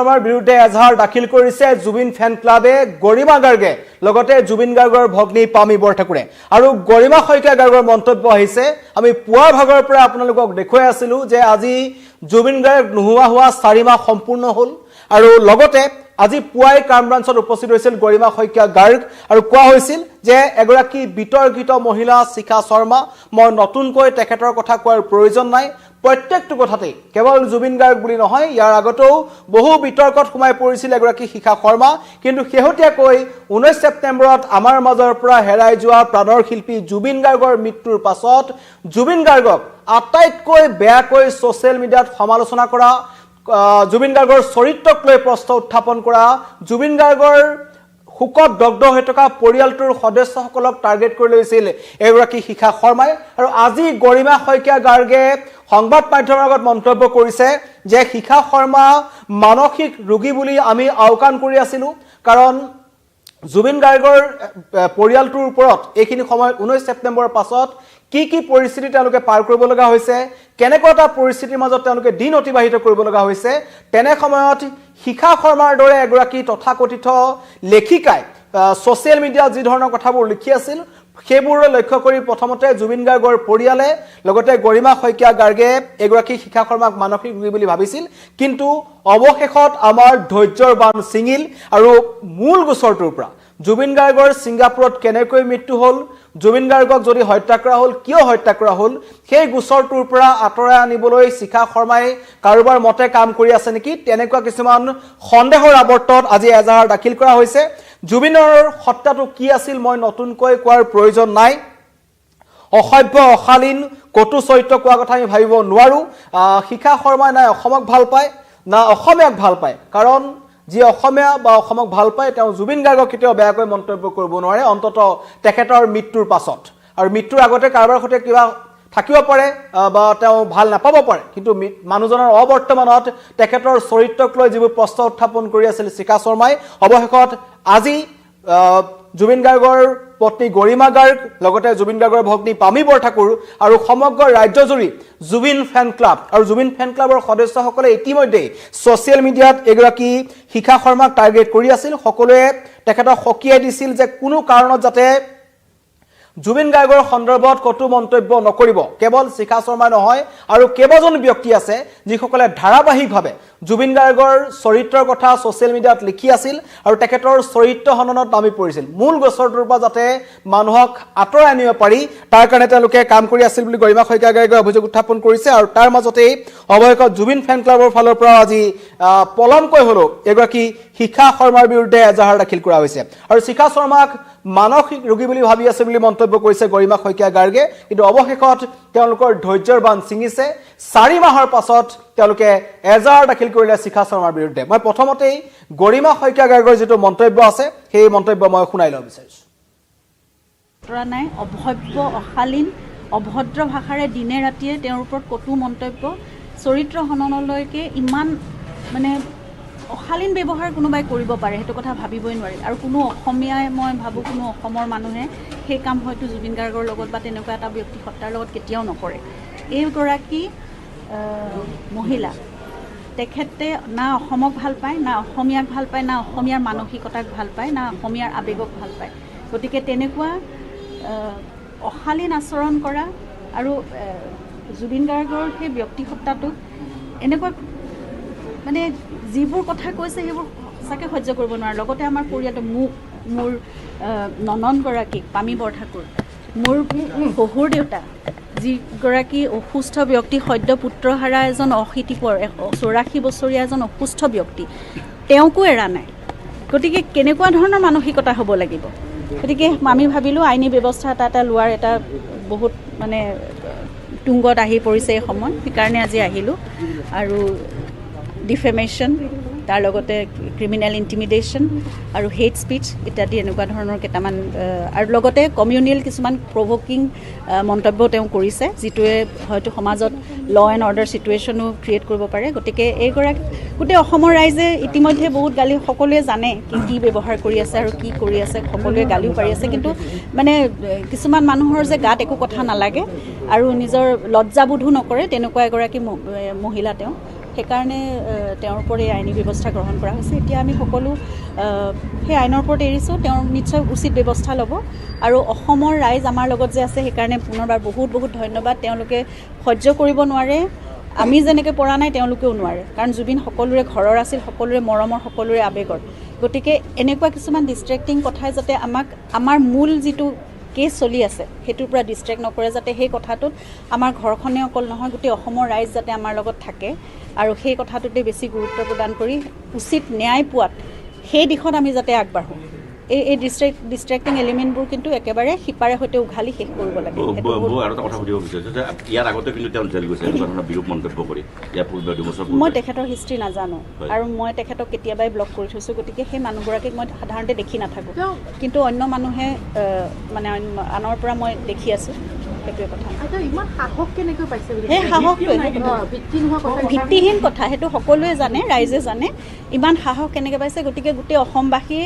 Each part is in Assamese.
আমাৰ বিৰুদ্ধে এজাহাৰ দাখিল কৰিছে জুবিন ফেন ক্লাবে গৰিমা গাৰ্গে লগতে জুবিন গাৰ্গৰ ভগ্নী পামি বৰঠাকুৰে আৰু গৰিমা শইকীয়া গাৰ্গৰ মন্তব্য আহিছে আমি পুৱাৰ ভাগৰ পৰা আপোনালোকক দেখুৱাই আছিলো যে আজি জুবিন গাৰ্গ নোহোৱা হোৱা 4 মাহ সম্পূৰ্ণ হ'ল আৰু লগতে আজি পুৱাই ক্ৰাইম ব্ৰাঞ্চত উপস্থিত হৈছিল গৰিমা শইকীয়া গাৰ্গ আৰু কোৱা হৈছিল যে এগৰাকী বিতৰ্কিত মহিলা শিখা শৰ্মা মই নতুনকৈ তেখেতৰ কথা কোৱাৰ প্ৰয়োজন নাই প্ৰত্যেকটো কথাতে কেৱল জুবিন গাৰ্গ বুলি নহয় ইয়াৰ আগতেও বহু বিতৰ্কত সোমাই পৰিছিল এগৰাকী শিখা শৰ্মা কিন্তু শেহতীয়াকৈ 19 ছেপ্টেম্বৰত আমাৰ মাজৰ পৰা হেৰাই যোৱা প্ৰাণৰ শিল্পী জুবিন গাৰ্গৰ মৃত্যুৰ পাছত জুবিন গাৰ্গক আটাইতকৈ বেয়াকৈ ছ'চিয়েল মিডিয়াত সমালোচনা কৰা জুবিন গাৰ্গৰ চৰিত্ৰক লৈ প্ৰশ্ন উত্থাপন কৰা জুবিন গাৰ্গৰ হুকত দগ্ধ হৈ থকা পৰিয়ালটোৰ সদস্যসকলক টাৰ্গেট কৰি লৈছিল এগৰাকী শিখা শৰ্মাই আৰু আজি গৰিমা শইকীয়া গাৰ্গে সংবাদ মাধ্যমৰ আগত মন্তব্য কৰিছে যে শিখা শৰ্মা মানসিক ৰোগী বুলি আমি আওকাণ কৰি আছিলো কাৰণ জুবিন গাৰ্গৰ পৰিয়ালটোৰ ওপৰত এইখিনি সময়ত 19 ছেপ্টেম্বৰৰ পাছত কি পৰিস্থিতি তেওঁলোকে পাৰ কৰিব লগা হৈছে কেনেকুৱা এটা পৰিস্থিতিৰ মাজত তেওঁলোকে দিন অতিবাহিত কৰিব লগা হৈছে তেনে সময়ত শিখা শৰ্মাৰ দৰে এগৰাকী তথাকথিত লেখিকাই ছ'চিয়েল মিডিয়াত যি ধৰণৰ কথাবোৰ লিখি আছিল সেইবোৰলৈ লক্ষ্য কৰি প্ৰথমতে জুবিন গাৰ্গৰ পৰিয়ালে লগতে গৰিমা শইকীয়া গাৰ্গে এগৰাকী শিখা শৰ্মাক মানসিক ৰোগী বুলি ভাবিছিল কিন্তু অৱশেষত আমাৰ ধৈৰ্যৰ বান ছিঙিল আৰু মূল গোচৰটোৰ পৰা জুবিন গাৰ্গৰ ছিংগাপুৰত কেনেকৈ মৃত্যু হ'ল জুবিন গাৰ্গক যদি হত্যা কৰা হ'ল কিয় হত্যা কৰা হ'ল সেই গোচৰটোৰ পৰা আঁতৰাই আনিবলৈ শিখা শৰ্মাই কাৰোবাৰ মতে কাম কৰি আছে নেকি তেনেকুৱা কিছুমান সন্দেহৰ আৱৰ্তত আজি এজাহাৰ দাখিল কৰা হৈছে জুবিনৰ হত্যাটো কি আছিল মই নতুনকৈ কোৱাৰ প্ৰয়োজন নাই অসভ্য অশালীন কটু চৰিত্ৰ কোৱা কথা আমি ভাবিব নোৱাৰো শিখা শৰ্মাই নাই অসমক ভাল পায় না অসমীয়াক ভাল পায় কাৰণ যি অসমীয়া বা অসমক ভাল পায় তেওঁ জুবিন গাৰ্গক কেতিয়াও বেয়াকৈ মন্তব্য কৰিব নোৱাৰে অন্ততঃ তেখেতৰ মৃত্যুৰ পাছত আৰু মৃত্যুৰ আগতে কাৰোবাৰ সৈতে কিবা থাকিব পাৰে বা তেওঁ ভাল নাপাব পাৰে কিন্তু মানুহজনৰ অবৰ্তমানত তেখেতৰ চৰিত্ৰক লৈ যিবোৰ প্ৰশ্ন উত্থাপন কৰি আছিল শিখা শৰ্মাই অৱশেষত আজি জুবিন গাৰ্গৰ পত্নী গৰিমা গাৰ্গ লগতে জুবিন গাৰ্গৰ ভগ্নী পামি বৰঠাকুৰ আৰু সমগ্ৰ ৰাজ্যজুৰি জুবিন ফেন ক্লাব আৰু জুবিন ফেন ক্লাবৰ সদস্যসকলে ইতিমধ্যে ছ'চিয়েল মিডিয়াত এগৰাকী শিখা শৰ্মাক টাৰ্গেট কৰি আছিল সকলোৱে তেখেতক সকীয়াই দিছিল যে কোনো কাৰণত যাতে জুবিন গাৰ্গৰ সন্দৰ্ভত কটু মন্তব্য নকৰিব কেৱল শিখা শৰ্মা নহয় আৰু কেইবাজন ব্যক্তি আছে যিসকলে ধাৰাবাহিকভাৱে জুবিন গাৰ্গৰ চৰিত্ৰৰ কথা ছ'চিয়েল মিডিয়াত লিখি আছিল আৰু তেখেতৰ চৰিত্ৰ হননত নামি পৰিছিল মূল গোচৰটোৰ পৰা যাতে মানুহক আঁতৰাই আনিব পাৰি তাৰ কাৰণে তেওঁলোকে কাম কৰি আছিল বুলি গৰিমা শইকীয়া গাৰ্গে অভিযোগ উত্থাপন কৰিছে আৰু তাৰ মাজতেই অৱশেষত জুবিন ফেন ক্লাবৰ ফালৰ পৰা আজি পলমকৈ হ'লেও এগৰাকী শিখা শৰ্মাৰ বিৰুদ্ধে এজাহাৰ দাখিল কৰা হৈছে আৰু শিখা শৰ্মাক মানসিক ৰোগী বুলি ভাবি আছে বুলি মন্তব্য কৰিছে গৰিমা শইকীয়া গাৰ্গে কিন্তু অৱশেষত তেওঁলোকৰ ধৈৰ্যৰ বান ছিঙিছে 4 মাহৰ পাছত তেওঁলোকে এজাহাৰ দাখিল কৰিলে শিখা শৰ্মাৰ বিৰুদ্ধে মই প্ৰথমতেই গৰিমা শইকীয়া গাৰ্গৰ যিটো মন্তব্য আছে সেই মন্তব্য মই শুনাই ল'ব বিচাৰিছো নাই অভব্য অশালীন অভদ্ৰ ভাষাৰে দিনে ৰাতিয়ে তেওঁৰ ওপৰত কটু মন্তব্য চৰিত্ৰ হননলৈকে ইমান মানে অশালীন ব্যৱহাৰ কোনোবাই কৰিব পাৰে সেইটো কথা ভাবিবই নোৱাৰি আৰু কোনো অসমীয়াই মই ভাবোঁ কোনো অসমৰ মানুহে সেই কাম হয়তো জুবিন গাৰ্গৰ লগত বা তেনেকুৱা এটা ব্যক্তি সত্তাৰ লগত কেতিয়াও নকৰে এইগৰাকী মহিলা তেখেতে না অসমক ভাল পায় না অসমীয়াক ভাল পায় না অসমীয়াৰ মানসিকতাক ভাল পায় না অসমীয়াৰ আৱেগক ভাল পায় গতিকে তেনেকুৱা অশালীন আচৰণ কৰা আৰু জুবিন গাৰ্গৰ সেই ব্যক্তিসত্তাটোক এনেকুৱা মানে যিবোৰ কথা কৈছে সেইবোৰ সঁচাকৈ সহ্য কৰিব নোৱাৰে লগতে আমাৰ পৰিয়ালটো মোৰ নননগৰাকী পামি বৰঠাকুৰ মোৰ শহুৰ দেউতা যিগৰাকী অসুস্থ ব্যক্তি সদ্য পুত্ৰহাৰা এজন 84 বছৰীয়া এজন অসুস্থ ব্যক্তি তেওঁকো এৰা নাই গতিকে কেনেকুৱা ধৰণৰ মানসিকতা হ'ব লাগিব গতিকে আমি ভাবিলোঁ আইনী ব্যৱস্থা এটা লোৱাৰ এটা বহুত মানে তুংগত আহি পৰিছে এই সময় সেইকাৰণে আজি আহিলোঁ আৰু ডিফেমেশ্যন তাৰ লগতে ক্ৰিমিনেল ইণ্টিমিডেশ্যন আৰু হেট স্পীচ ইত্যাদি এনেকুৱা ধৰণৰ কেইটামান আৰু লগতে কমিউনিয়েল কিছুমান প্ৰভকিং মন্তব্য তেওঁ কৰিছে যিটোৱে হয়তো সমাজত ল এণ্ড অৰ্ডাৰ চিটুৱেশ্যনো ক্ৰিয়েট কৰিব পাৰে গতিকে এইগৰাকী গোটেই অসমৰ ৰাইজে ইতিমধ্যে বহুত গালি সকলোৱে জানে কি ব্যৱহাৰ কৰি আছে আৰু কি কৰি আছে সকলোৱে গালিও পাৰি আছে কিন্তু মানে কিছুমান মানুহৰ যে গাত একো কথা নালাগে আৰু নিজৰ লজ্জাবোধো নকৰে তেনেকুৱা এগৰাকী মহিলা তেওঁ সেইকাৰণে তেওঁৰ ওপৰত এই আইনী ব্যৱস্থা গ্ৰহণ কৰা হৈছে। এতিয়া আমি সকলো সেই আইনৰ ওপৰত এৰিছোঁ, তেওঁ নিশ্চয় উচিত ব্যৱস্থা ল'ব। আৰু অসমৰ ৰাইজ আমাৰ লগত যে আছে সেইকাৰণে পুনৰবাৰ বহুত বহুত ধন্যবাদ। তেওঁলোকে সহ্য কৰিব নোৱাৰে, আমি যেনেকৈ পৰা নাই তেওঁলোকেও নোৱাৰে, কাৰণ জুবিন সকলোৰে ঘৰৰ আছিল, সকলোৰে মৰমৰ, সকলোৰে আৱেগৰ। গতিকে এনেকুৱা কিছুমান ডিষ্ট্ৰেক্টিং কথাই যাতে আমাৰ মূল যিটো কেছ চলি আছে সেইটোৰ পৰা ডিষ্ট্ৰেক্ট নকৰে, যাতে সেই কথাটোত আমাৰ ঘৰখনে অকল নহয় গোটেই অসমৰ ৰাইজ যাতে আমাৰ লগত থাকে আৰু সেই কথাটোতে বেছি গুৰুত্ব প্ৰদান কৰি উচিত ন্যায় পোৱাত সেই দিশত আমি যাতে আগবাঢ়োঁ। এই ডিষ্ট্ৰেক্টিং এলিমেণ্টবোৰ কিন্তু একেবাৰে সিপাৰে সৈতে উঘালি শেষ কৰিব লাগে। আৰু এটা কথা সুধিব বিচাৰিছোঁ যে ইয়াৰ আগতে কিন্তু তেওঁ জেল গৈছে এনেকুৱা ধৰণৰ বিৰূপ মন্তব্য কৰি, ইয়াৰ পূৰ্বে 2 বছৰ মই তেখেতৰ হিষ্ট্ৰী নাজানো আৰু মই তেখেতক কেতিয়াবাই ব্লক কৰি থৈছোঁ, গতিকে সেই মানুহগৰাকীক মই সাধাৰণতে দেখি নাথাকোঁ, কিন্তু অন্য মানুহে মানে আনৰ পৰা মই দেখি আছোঁ, সেইটোৱে কথা। ইমান সাহস কেনেকৈ পাইছে? সেই সাহসটোৱে ভিত্তিহীন কথা, সেইটো সকলোৱে জানে, ৰাইজে জানে ইমান সাহস কেনেকৈ পাইছে। গতিকে গোটেই অসমবাসী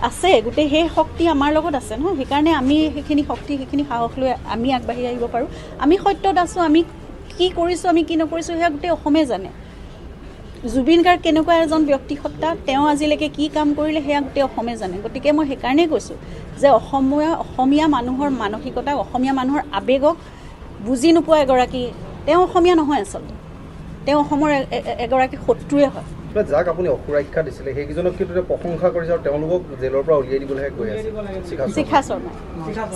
আছে, গোটেই সেই শক্তি আমাৰ লগত আছে নহয়, সেইকাৰণে আমি সেইখিনি শক্তি সেইখিনি সাহস লৈ আমি আগবাঢ়ি আহিব পাৰোঁ। আমি সত্যত আছোঁ, আমি কি কৰিছোঁ আমি কি নকৰিছোঁ সেয়া গোটেই অসমে জানে। জুবিন গাৰ্গ কেনেকুৱা এজন ব্যক্তিসত্তা, তেওঁ আজিলৈকে কি কাম কৰিলে সেয়া গোটেই অসমে জানে। গতিকে মই সেইকাৰণেই কৈছোঁ যে অসমীয়া মানুহৰ মানসিকতা, অসমীয়া মানুহৰ আৱেগক বুজি নোপোৱা এগৰাকী, তেওঁ অসমীয়া নহয় আচলতে, তেওঁ অসমৰ এগৰাকী শত্ৰুৱে হয়। যাক আপুনি অসুৰক্ষা দিছিলে সেইকেইজনক কিন্তু প্ৰশংসা কৰিছে আৰু তেওঁলোকক জেলৰ পৰা উলিয়াই দিবলৈহে গৈ আছে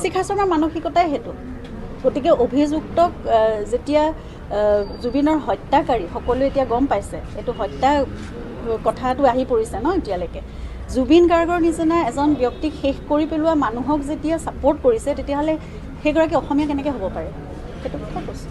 শিখা শৰ্মাৰ মানসিকতাই সেইটো। গতিকে অভিযুক্তক যেতিয়া জুবিনৰ হত্যাকাৰী সকলোৱে এতিয়া গম পাইছে, এইটো হত্যা কথাটো আহি পৰিছে ন এতিয়ালৈকে, জুবিন গাৰ্গৰ নিচিনা এজন ব্যক্তিক শেষ কৰি পেলোৱা মানুহক যেতিয়া ছাপোৰ্ট কৰিছে, তেতিয়াহ'লে সেইগৰাকী অসমীয়া কেনেকৈ হ'ব পাৰে, সেইটো কথা কৈছোঁ।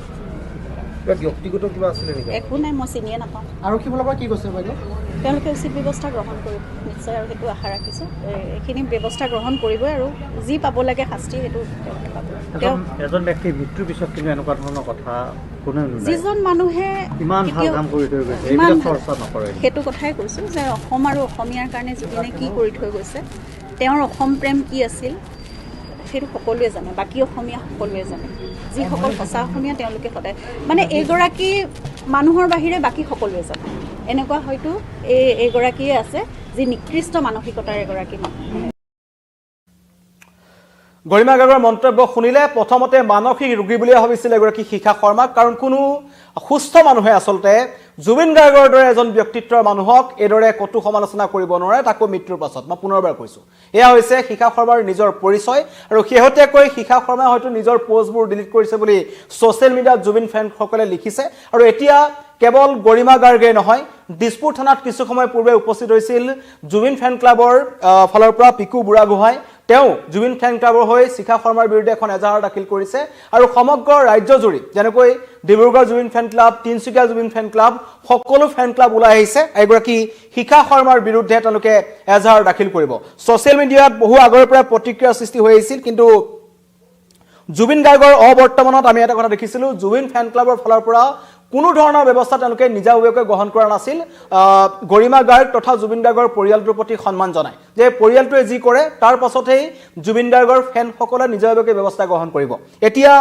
ব্যক্তিগত কিবা আছিলে নেকি? একো নাই, মই চিনিয়ে নাপাওঁ। আৰক্ষী ফালৰ পৰা কি কৈছে বাইদেউ? তেওঁলোকে উচিত ব্যৱস্থা গ্ৰহণ কৰিব নিশ্চয়, আৰু সেইটো আশা ৰাখিছোঁ। এইখিনি ব্যৱস্থা গ্ৰহণ কৰিবই আৰু যি পাব লাগে শাস্তি সেইটো তেওঁলোকে পাব। এজন ব্যক্তিৰ মৃত্যুৰ পিছত কিন্তু এনেকুৱা ধৰণৰ কথা কোনেও যিজন মানুহে ইমান ভাল কাম কৰি থৈ গৈছে চৰ্চা নকৰে, সেইটো কথাই কৈছোঁ যে অসম আৰু অসমীয়াৰ কাৰণে জুবিনে কি কৰি থৈ গৈছে, তেওঁৰ অসম প্ৰেম কি আছিল সেইটো সকলোৱে জানে, বাকী অসমীয়া সকলোৱে জানে। যিসকল সঁচা অসমীয়া তেওঁলোকে সদায় মানে এইগৰাকী মানুহৰ বাহিৰে বাকী সকলোৱে জানে। এনেকুৱা হয়তো এইগৰাকীয়ে আছে যি নিকৃষ্ট মানসিকতাৰ এগৰাকী মানুহ। গৰিমা গাৰ্গৰ মন্তব্য শুনিলে প্ৰথমতে মানসিক ৰোগী বুলিয়ে ভাবিছিল এগৰাকী শিখা শৰ্মাক, কাৰণ কোনো সুস্থ মানুহে আচলতে জুবিন গাৰ্গৰ দৰে এজন ব্যক্তিত্বৰ মানুহক এইদৰে কটু সমালোচনা কৰিব নোৱাৰে, তাকো মৃত্যুৰ পাছত। মই পুনৰবাৰ কৈছোঁ, এয়া হৈছে শিখা শৰ্মাৰ নিজৰ পৰিচয়, আৰু শেহতীয়াকৈ শিখা শৰ্মাই হয়তো নিজৰ পোষ্টবোৰ ডিলিট কৰিছে বুলি ছ'চিয়েল মিডিয়াত জুবিন ফেনসকলে লিখিছে। আৰু এতিয়া কেৱল গৰিমা গাৰ্গে নহয়, দিছপুৰ থানাত কিছু সময় পূৰ্বে উপস্থিত হৈছিল জুবিন ফেন ক্লাবৰ ফালৰ পৰা পিকু বুঢ়াগোহাঁই। তেওঁ জুবিন ফেন ক্লাবৰ হৈ শিখা শৰ্মাৰ বিৰুদ্ধে এখন এজাহাৰ দাখিল কৰিছে, আৰু সমগ্ৰ ৰাজ্যজুৰি যেনেকৈ ডিব্ৰুগড় জুবিন ফেন ক্লাব, তিনিচুকীয়া জুবিন ফেন ক্লাব, সকলো ফেন ক্লাব ওলাই আহিছে এগৰাকী শিখা শৰ্মাৰ বিৰুদ্ধে তেওঁলোকে এজাহাৰ দাখিল কৰিব। ছ'চিয়েল মিডিয়াত বহু আগৰ পৰা প্ৰতিক্ৰিয়াৰ সৃষ্টি হৈ আহিছিল, কিন্তু জুবিন গাৰ্গৰ অবৰ্তমানত আমি এটা কথা দেখিছিলোঁ, জুবিন ফেন ক্লাবৰ ফালৰ পৰা কোনো ধৰণৰ ব্যৱস্থা তেওঁলোকে নিজাববীয়াকৈ গ্ৰহণ কৰা নাছিল। গৰিমা গাৰ্গ তথা জুবিন গাৰ্গৰ পৰিয়ালটোৰ প্ৰতি সন্মান জনায় যে পৰিয়ালটোৱে যি কৰে তাৰ পাছতেই জুবিন গাৰ্গৰ ফেনসকলে নিজাববীয়াকৈ ব্যৱস্থা গ্ৰহণ কৰিব। এতিয়া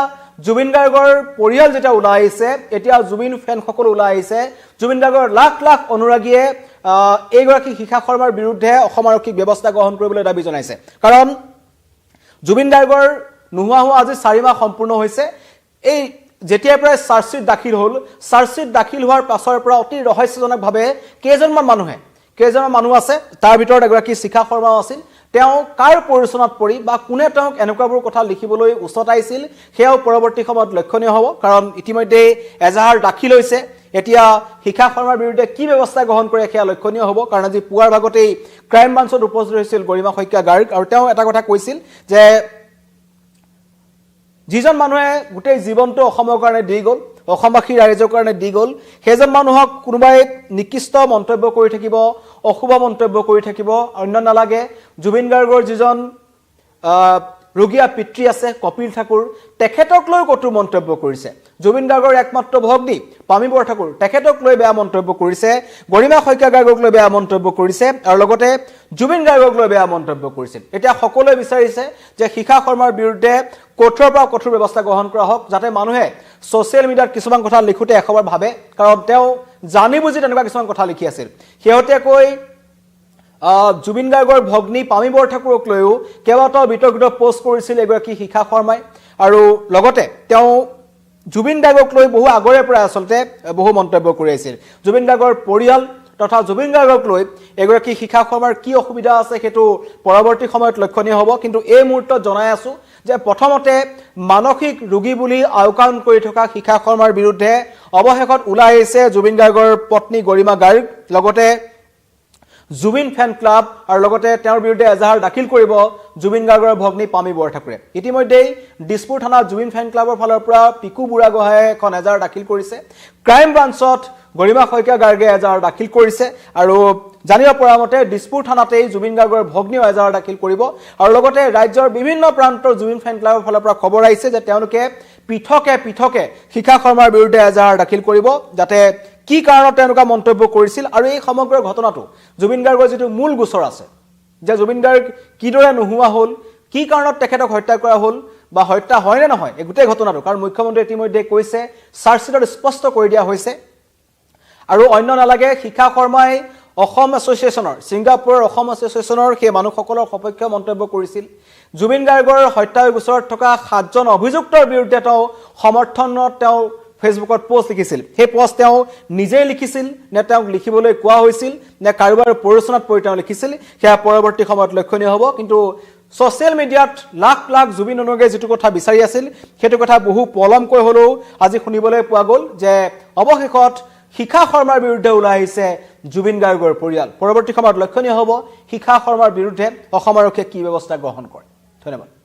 জুবিন গাৰ্গৰ পৰিয়াল যেতিয়া ওলাই আহিছে, এতিয়া জুবিন ফেনসকল ওলাই আহিছে, জুবিন গাৰ্গৰ লাখ লাখ অনুৰাগীয়ে এইগৰাকী শিখা শৰ্মাৰ বিৰুদ্ধে অসম আৰক্ষীক ব্যৱস্থা গ্ৰহণ কৰিবলৈ দাবী জনাইছে। কাৰণ জুবিন গাৰ্গৰ নোহোৱা হোৱা আজি 4 মাহ সম্পূৰ্ণ হৈছে। এই যেতিয়াৰ পৰাই চাৰ্জশ্বিট দাখিল হ'ল, চাৰ্জশ্বিট দাখিল হোৱাৰ পাছৰ পৰা অতি ৰহস্যজনকভাৱে কেইজনমান মানুহ আছে, তাৰ ভিতৰত এগৰাকী শিখা শৰ্মাও আছিল। তেওঁ কাৰ পৰিচনত পৰি বা কোনে তেওঁক এনেকুৱাবোৰ কথা লিখিবলৈ উচতাইছিল সেয়াও পৰৱৰ্তী সময়ত লক্ষণীয় হ'ব, কাৰণ ইতিমধ্যে এজাহাৰ দাখিল হৈছে। এতিয়া শিখা শৰ্মাৰ বিৰুদ্ধে কি ব্যৱস্থা গ্ৰহণ কৰে সেয়া লক্ষণীয় হ'ব, কাৰণ আজি পুৱাৰ ভাগতেই ক্ৰাইম ব্ৰাঞ্চত উপস্থিত হৈছিল গৰিমা শইকীয়া গাৰ্গ, আৰু তেওঁ এটা কথা কৈছিল যে যিজন মানুহে গোটেই জীৱনটো অসমৰ কাৰণে দি গ'ল, অসমবাসী ৰাইজৰ কাৰণে দি গ'ল, সেইজন মানুহক কোনোবাই নিকৃষ্ট মন্তব্য কৰি থাকিব, অশুভ মন্তব্য কৰি থাকিব, অন্য নালাগে। জুবিন গাৰ্গৰ যিজন ৰোগীয়া পিতৃ আছে কপিল ঠাকুৰ, তেখেতক লৈ কটু মন্তব্য কৰিছে। জুবিন গাৰ্গৰ একমাত্ৰ ভগ্নী পামী বৰঠাকুৰ, তেখেতক লৈ বেয়া মন্তব্য কৰিছে। গৰিমা শইকীয়া গাৰ্গক লৈ বেয়া মন্তব্য কৰিছে, আৰু লগতে জুবিন গাৰ্গক লৈ বেয়া মন্তব্য কৰিছিল। এতিয়া সকলোৱে বিচাৰিছে যে শিখা শৰ্মাৰ বিৰুদ্ধে কঠোৰৰ পৰা কঠোৰ ব্যৱস্থা গ্ৰহণ কৰা হওক, যাতে মানুহে ছ'চিয়েল মিডিয়াত কিছুমান কথা লিখোঁতে এশবাৰ ভাবে, কাৰণ তেওঁ জানি বুজি তেনেকুৱা কিছুমান কথা লিখি আছিল শেহতীয়াকৈ জুবিন গাৰ্গৰ ভগ্নী পামী বৰঠাকুৰক লৈও কেইবাটাও বিতৰ্কিত পোষ্ট কৰিছিল এগৰাকী শিখা শৰ্মাই আৰু লগতে তেওঁ জুবিন গাৰ্গক লৈ বহু আগৰে পৰা আচলতে বহু মন্তব্য কৰি আছিল জুবিন গাৰ্গৰ পৰিয়াল তথা জুবিন গাৰ্গক লৈ এগৰাকী শিখা শৰ্মাৰ কি অসুবিধা আছে সেইটো পৰৱৰ্তী সময়ত লক্ষণীয় হ'ব কিন্তু এই মুহূৰ্তত জনাই আছো যে প্ৰথমতে মানসিক ৰোগী বুলি আওকাণ কৰি থকা শিখা শৰ্মাৰ বিৰুদ্ধে অৱশেষত ওলাই আহিছে জুবিন গাৰ্গৰ পত্নী গৰিমা গাৰ্গ লগতে জুবিন ফেন ক্লাব আৰু লগতে তেওঁৰ বিৰুদ্ধে এজাহাৰ দাখিল কৰিব জুবিন গাৰ্গৰ ভগ্নী পামী বৰঠাকুৰে ইতিমধ্যেই দিছপুৰ থানা জুবিন ফেন ক্লাবৰ ফালৰ পৰা পিকু বুঢ়াগোহাঁয়ে এখন এজাহাৰ দাখিল কৰিছে ক্ৰাইম ব্ৰাঞ্চত গৰিমা শইকীয়া গাৰ্গে এজাহাৰ দাখিল কৰিছে আৰু জানিব পৰা মতে দিছপুৰ থানাতেই জুবিন গাৰ্গৰ ভগ্নীও এজাহাৰ দাখিল কৰিব আৰু লগতে ৰাজ্যৰ বিভিন্ন প্ৰান্তৰ জুবিন ফেন ক্লাবৰ ফালৰ পৰা খবৰ আহিছে যে তেওঁলোকে পৃথকে শিখা শৰ্মাৰ বিৰুদ্ধে এজাহাৰ দাখিল কৰিব যাতে কি কাৰণত তেওঁলোকে মন্তব্য কৰিছিল আৰু এই সমগ্ৰ ঘটনাটো জুবিন গাৰ্গৰ যিটো মূল গোচৰ আছে যে জুবিন গাৰ্গ কিদৰে নোহোৱা হ'ল কি কাৰণত তেখেতক হত্যা কৰা হ'ল বা হত্যা হয় নে নহয় এই গোটেই ঘটনাটো কাৰণ মুখ্যমন্ত্ৰী ইতিমধ্যে কৈছে চাৰ্জশ্বিটত স্পষ্ট কৰি দিয়া হৈছে আৰু অন্য নালাগে শিখা শৰ্মাই অসম এছ'চিয়েশ্যনৰ ছিংগাপুৰৰ অসম এছ'চিয়েশ্যনৰ সেই মানুহসকলৰ সপক্ষে মন্তব্য কৰিছিল জুবিন গাৰ্গৰ হত্যাৰ গোচৰত থকা 7জন অভিযুক্তৰ বিৰুদ্ধে তেওঁ সমৰ্থনত তেওঁ ফেচবুকত পোষ্ট লিখিছিল সেই পোষ্ট তেওঁ নিজেই লিখিছিল নে তেওঁক লিখিবলৈ কোৱা হৈছিল নে কাৰোবাৰ পৰিচনাত পৰি তেওঁ লিখিছিল সেয়া পৰৱৰ্তী সময়ত লক্ষণীয় হ'ব কিন্তু ছ'চিয়েল মিডিয়াত লাখ লাখ জুবিন অনুৰাগীয়ে যিটো কথা বিচাৰি আছিল সেইটো কথা বহু পলমকৈ হ'লেও আজি শুনিবলৈ পোৱা গ'ল যে অৱশেষত শিখা শৰ্মাৰ বিৰুদ্ধে ওলাই আহিছে জুবিন গাৰ্গৰ পৰিয়াল পৰৱৰ্তী সময়ত লক্ষণীয় হ'ব শিখা শৰ্মাৰ বিৰুদ্ধে অসম আৰক্ষীয়ে কি ব্যৱস্থা গ্ৰহণ কৰে ধন্যবাদ